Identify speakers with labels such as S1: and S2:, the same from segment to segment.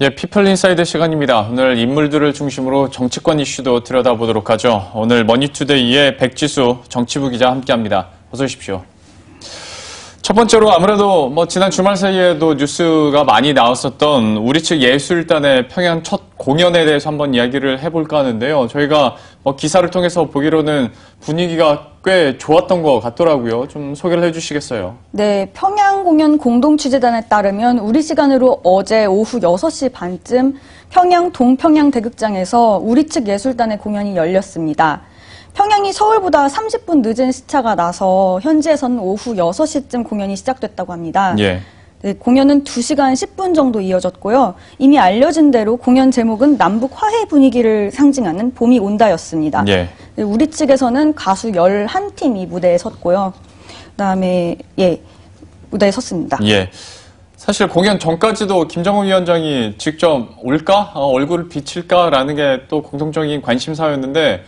S1: 예, 피플 인사이드 시간입니다. 오늘 인물들을 중심으로 정치권 이슈도 들여다보도록 하죠. 오늘 머니투데이의 백지수 정치부 기자 함께합니다. 어서 오십시오. 첫 번째로 아무래도 지난 주말 사이에도 뉴스가 많이 나왔었던 우리 측 예술단의 평양 첫 공연에 대해서 한번 이야기를 해볼까 하는데요. 저희가 기사를 통해서 보기로는 분위기가 꽤 좋았던 것 같더라고요. 좀 소개를 해주시겠어요?
S2: 네, 평양 공연 공동취재단에 따르면 우리 시간으로 어제 오후 6시 반쯤 평양 동평양 대극장에서 우리 측 예술단의 공연이 열렸습니다. 평양이 서울보다 30분 늦은 시차가 나서 현지에서는 오후 6시쯤 공연이 시작됐다고 합니다.
S1: 예.
S2: 네, 공연은 2시간 10분 정도 이어졌고요. 이미 알려진 대로 공연 제목은 남북 화해 분위기를 상징하는 봄이 온다였습니다.
S1: 예.
S2: 네, 우리 측에서는 가수 11팀이 무대에 섰고요. 그다음에 무대에 섰습니다.
S1: 예. 사실 공연 전까지도 김정은 위원장이 직접 올까? 얼굴을 비칠까라는 게 또 공통적인 관심사였는데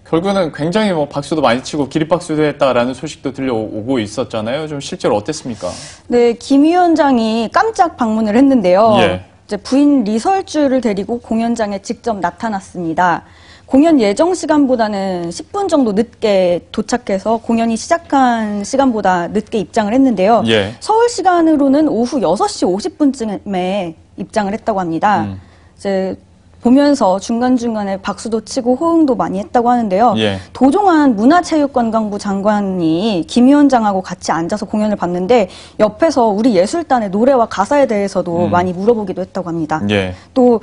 S1: 결국은 굉장히 박수도 많이 치고 기립박수도 했다라는 소식도 들려오고 있었잖아요. 좀 실제로 어땠습니까?
S2: 네, 김 위원장이 깜짝 방문을 했는데요.
S1: 예.
S2: 이제 부인 리설주를 데리고 공연장에 직접 나타났습니다. 공연 예정 시간보다는 10분 정도 늦게 도착해서 공연이 시작한 시간보다 늦게 입장을 했는데요.
S1: 예.
S2: 서울 시간으로는 오후 6시 50분쯤에 입장을 했다고 합니다. 이제 보면서 중간중간에 박수도 치고 호응도 많이 했다고 하는데요.
S1: 예.
S2: 도종환 문화체육관광부 장관이 김 위원장하고 같이 앉아서 공연을 봤는데 옆에서 우리 예술단의 노래와 가사에 대해서도 많이 물어보기도 했다고 합니다.
S1: 예.
S2: 또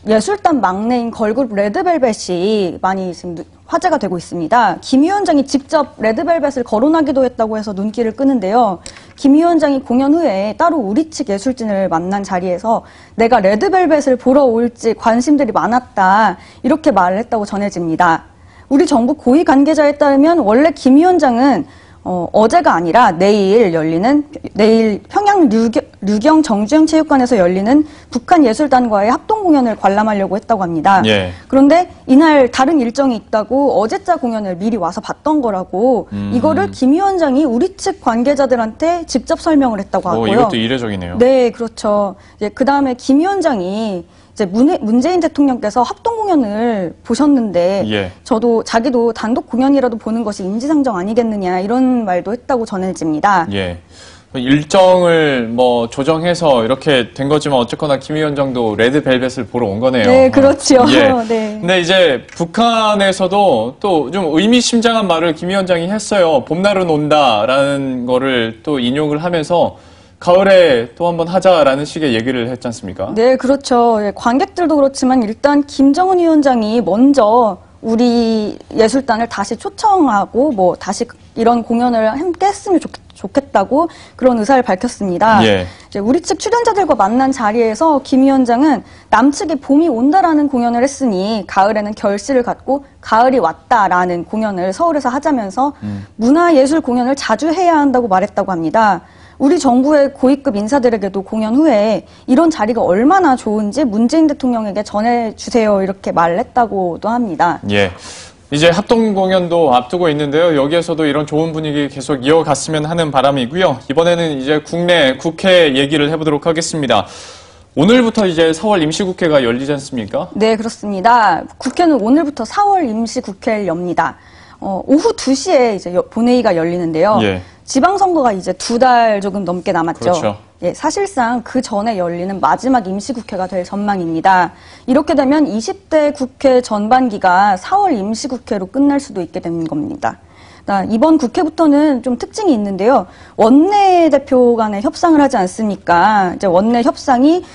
S2: 예술단 막내인 걸그룹 레드벨벳이 많이 지금 화제가 되고 있습니다. 김 위원장이 직접 레드벨벳을 거론하기도 했다고 해서 눈길을 끄는데요. 김 위원장이 공연 후에 따로 우리 측 예술진을 만난 자리에서 내가 레드벨벳을 보러 올지 관심들이 많았다 이렇게 말을 했다고 전해집니다. 우리 정부 고위 관계자에 따르면 원래 김 위원장은 어제가 아니라 내일 평양 류경 정주영 체육관에서 열리는 북한 예술단과의 합동 공연을 관람하려고 했다고 합니다.
S1: 예.
S2: 그런데 이날 다른 일정이 있다고 어제자 공연을 미리 와서 봤던 거라고 이거를 김 위원장이 우리 측 관계자들한테 직접 설명을 했다고 하고요.
S1: 이것도 이례적이네요.
S2: 네, 그렇죠. 그 다음에 김 위원장이 이제 문재인 대통령께서 합동 공연을 보셨는데
S1: 예.
S2: 자기도 단독 공연이라도 보는 것이 인지상정 아니겠느냐 이런 말도 했다고 전해집니다.
S1: 예. 일정을 조정해서 이렇게 된 거지만 어쨌거나 김 위원장도 레드벨벳을 보러 온 거네요.
S2: 네, 그렇죠.
S1: 예.
S2: 네.
S1: 근데 이제 북한에서도 또 좀 의미심장한 말을 김 위원장이 했어요. 봄날은 온다라는 거를 또 인용을 하면서 가을에 또 한번 하자라는 식의 얘기를 했지 않습니까?
S2: 네, 그렇죠. 관객들도 그렇지만 일단 김정은 위원장이 먼저 우리 예술단을 다시 초청하고 다시 이런 공연을 함께 했으면 좋겠다고 그런 의사를 밝혔습니다.
S1: 예.
S2: 이제 우리 측 출연자들과 만난 자리에서 김 위원장은 남측이 봄이 온다라는 공연을 했으니 가을에는 결실을 갖고 가을이 왔다라는 공연을 서울에서 하자면서 문화예술 공연을 자주 해야 한다고 말했다고 합니다. 우리 정부의 고위급 인사들에게도 공연 후에 이런 자리가 얼마나 좋은지 문재인 대통령에게 전해주세요 이렇게 말을 했다고도 합니다.
S1: 예. 이제 합동 공연도 앞두고 있는데요. 여기에서도 이런 좋은 분위기 계속 이어갔으면 하는 바람이고요. 이번에는 이제 국내 국회 얘기를 해보도록 하겠습니다. 오늘부터 이제 4월 임시국회가 열리지 않습니까?
S2: 네, 그렇습니다. 국회는 오늘부터 4월 임시국회를 엽니다. 오후 2시에 이제 본회의가 열리는데요.
S1: 예.
S2: 지방선거가 이제 2달 조금 넘게 남았죠.
S1: 그렇죠.
S2: 예, 사실상 그 전에 열리는 마지막 임시국회가 될 전망입니다. 이렇게 되면 20대 국회 전반기가 4월 임시국회로 끝날 수도 있게 되는 겁니다. 이번 국회부터는 좀 특징이 있는데요. 원내대표 간에 협상을 하지 않습니까? 이제 원내 협상이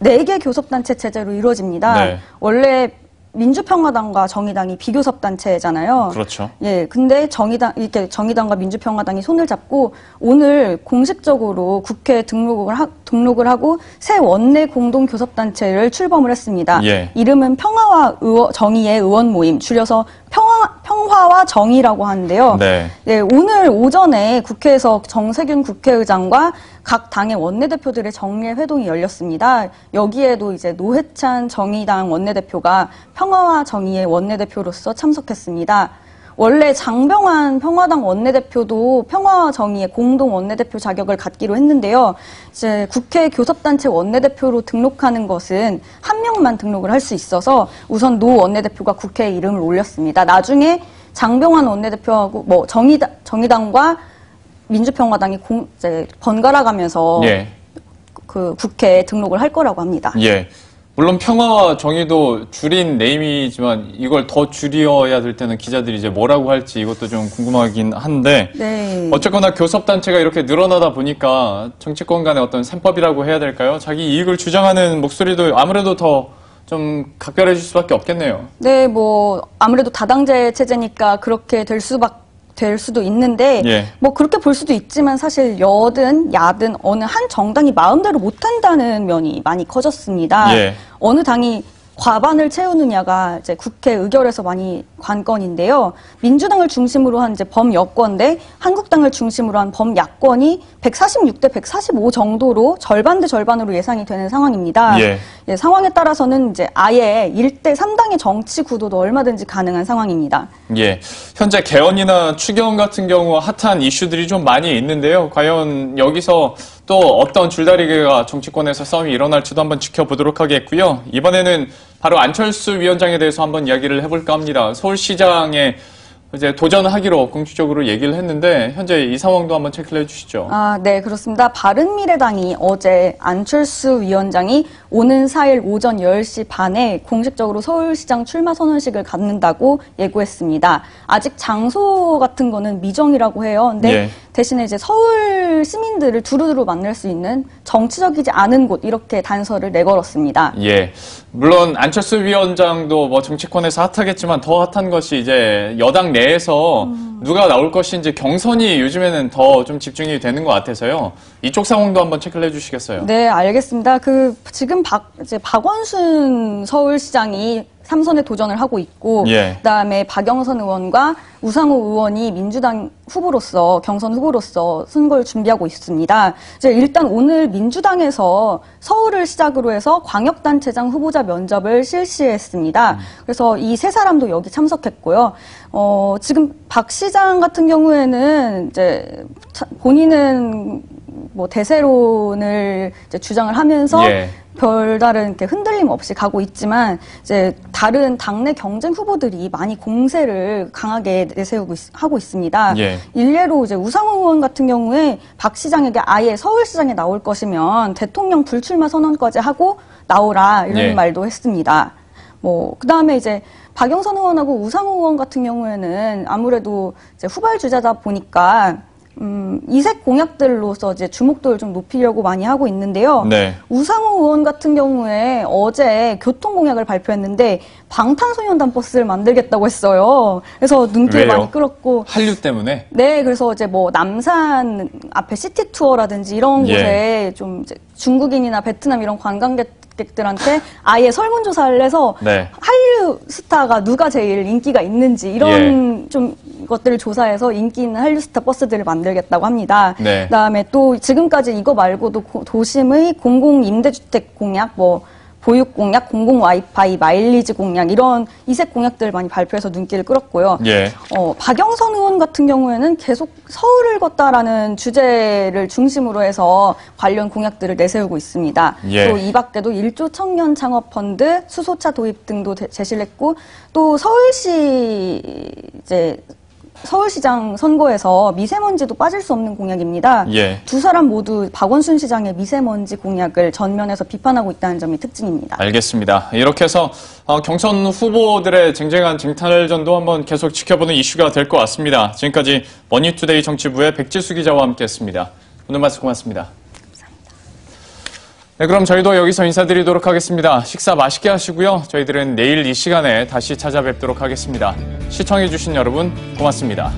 S2: 4개 교섭단체 체제로 이루어집니다.
S1: 네.
S2: 원래 민주평화당과 정의당이 비교섭단체잖아요.
S1: 그렇죠.
S2: 예, 근데 정의당과 민주평화당이 손을 잡고 오늘 공식적으로 국회에 등록을 하고 새 원내 공동교섭단체를 출범을 했습니다.
S1: 예.
S2: 이름은 평화와 정의의 의원 모임, 줄여서 평화와 정의라고 하는데요.
S1: 네.
S2: 예, 오늘 오전에 국회에서 정세균 국회의장과 각 당의 원내대표들의 정례 회동이 열렸습니다. 여기에도 이제 노회찬 정의당 원내대표가 평화와 정의의 원내대표로서 참석했습니다. 원래 장병환 평화당 원내대표도 평화정의의 공동 원내대표 자격을 갖기로 했는데요. 이제 국회 교섭단체 원내대표로 등록하는 것은 한 명만 등록을 할 수 있어서 우선 노 원내대표가 국회에 이름을 올렸습니다. 나중에 장병환 원내대표하고 뭐 정의당과 민주평화당이 이제 번갈아 가면서
S1: 예.
S2: 그 국회에 등록을 할 거라고 합니다.
S1: 예. 물론 평화와 정의도 줄인 네임이지만 이걸 더 줄여야 될 때는 기자들이 이제 뭐라고 할지 이것도 좀 궁금하긴 한데
S2: 네.
S1: 어쨌거나 교섭단체가 이렇게 늘어나다 보니까 정치권 간의 어떤 셈법이라고 해야 될까요? 자기 이익을 주장하는 목소리도 아무래도 더 좀 각별해질 수밖에 없겠네요.
S2: 네, 뭐 아무래도 다당제 체제니까 그렇게 될 수도 있는데
S1: 예.
S2: 뭐 그렇게 볼 수도 있지만 사실 여든 야든 어느 한 정당이 마음대로 못한다는 면이 많이 커졌습니다.
S1: 예.
S2: 어느 당이 과반을 채우느냐가 이제 국회 의결에서 많이 관건인데요. 민주당을 중심으로 한 이제 범여권 대 한국당을 중심으로 한 범야권이 146대 145 정도로 절반 대 절반으로 예상이 되는 상황입니다.
S1: 예.
S2: 예, 상황에 따라서는 이제 아예 1대 3당의 정치 구도도 얼마든지 가능한 상황입니다.
S1: 예. 현재 개헌이나 추경 같은 경우 핫한 이슈들이 좀 많이 있는데요. 과연 여기서 또 어떤 줄다리기가 정치권에서 싸움이 일어날지도 한번 지켜보도록 하겠고요. 이번에는 바로 안철수 위원장에 대해서 한번 이야기를 해볼까 합니다. 서울시장에 이제 도전하기로 공식적으로 얘기를 했는데 현재 이 상황도 한번 체크를 해주시죠.
S2: 아, 네, 그렇습니다. 바른미래당이 어제 안철수 위원장이 오는 4일 오전 10시 반에 공식적으로 서울시장 출마 선언식을 갖는다고 예고했습니다. 아직 장소 같은 거는 미정이라고 해요. 근데
S1: 예.
S2: 대신에 이제 서울 시민들을 두루두루 만날 수 있는 정치적이지 않은 곳 이렇게 단서를 내걸었습니다.
S1: 예. 물론 안철수 위원장도 뭐 정치권에서 핫하겠지만 더 핫한 것이 이제 여당 내에서 누가 나올 것인지 경선이 요즘에는 더 좀 집중이 되는 것 같아서요. 이쪽 상황도 한번 체크를 해주시겠어요?
S2: 네, 알겠습니다. 지금 박원순 서울시장이 3선에 도전을 하고 있고,
S1: 예.
S2: 그다음에 박영선 의원과 우상호 의원이 민주당 후보로서, 경선 후보로서 선거를 준비하고 있습니다. 이제 일단 오늘 민주당에서 서울을 시작으로 해서 광역단체장 후보자 면접을 실시했습니다. 그래서 이 세 사람도 여기 참석했고요. 지금 박 시장 같은 경우에는 이제 본인은 뭐 대세론을 이제 주장을 하면서
S1: 예.
S2: 별다른 이렇게 흔들림 없이 가고 있지만 이제 다른 당내 경쟁 후보들이 많이 공세를 강하게 하고 있습니다.
S1: 예.
S2: 일례로 이제 우상호 의원 같은 경우에 박 시장에게 아예 서울시장에 나올 것이면 대통령 불출마 선언까지 하고 나오라 이런
S1: 예.
S2: 말도 했습니다. 뭐 그다음에 이제 박영선 의원하고 우상호 의원 같은 경우에는 아무래도 이제 후발주자다 보니까 이색 공약들로서 이제 주목도를 좀 높이려고 많이 하고 있는데요.
S1: 네.
S2: 우상호 의원 같은 경우에 어제 교통 공약을 발표했는데 방탄소년단 버스를 만들겠다고 했어요. 그래서 눈길을
S1: 왜요?
S2: 많이 끌었고.
S1: 한류 때문에?
S2: 네, 그래서 이제 뭐 남산 앞에 시티 투어라든지 이런
S1: 예.
S2: 곳에 좀 이제 중국인이나 베트남 이런 관광객들한테 아예 설문조사를 해서
S1: 네.
S2: 한류 스타가 누가 제일 인기가 있는지 이런 좀 것들을 조사해서 인기 있는 한류 스타 버스들을 만들겠다고 합니다.
S1: 네.
S2: 그다음에 또 지금까지 이거 말고도 도심의 공공 임대주택 공약, 뭐 보육 공약, 공공 와이파이, 마일리지 공약 이런 이색 공약들을 많이 발표해서 눈길을 끌었고요.
S1: 예.
S2: 박영선 의원 같은 경우에는 계속 서울을 걷다라는 주제를 중심으로 해서 관련 공약들을 내세우고 있습니다.
S1: 예.
S2: 또 이 밖에도 1조 청년 창업 펀드, 수소차 도입 등도 제시를 했고 또 서울시장 선거에서 미세먼지도 빠질 수 없는 공약입니다.
S1: 예.
S2: 두 사람 모두 박원순 시장의 미세먼지 공약을 전면에서 비판하고 있다는 점이 특징입니다.
S1: 알겠습니다. 이렇게 해서 경선 후보들의 쟁쟁한 쟁탈전도 한번 계속 지켜보는 이슈가 될 것 같습니다. 지금까지 머니투데이 정치부의 백지수 기자와 함께했습니다. 오늘 말씀 고맙습니다. 네, 그럼 저희도 여기서 인사드리도록 하겠습니다. 식사 맛있게 하시고요. 저희들은 내일 이 시간에 다시 찾아뵙도록 하겠습니다. 시청해주신 여러분 고맙습니다.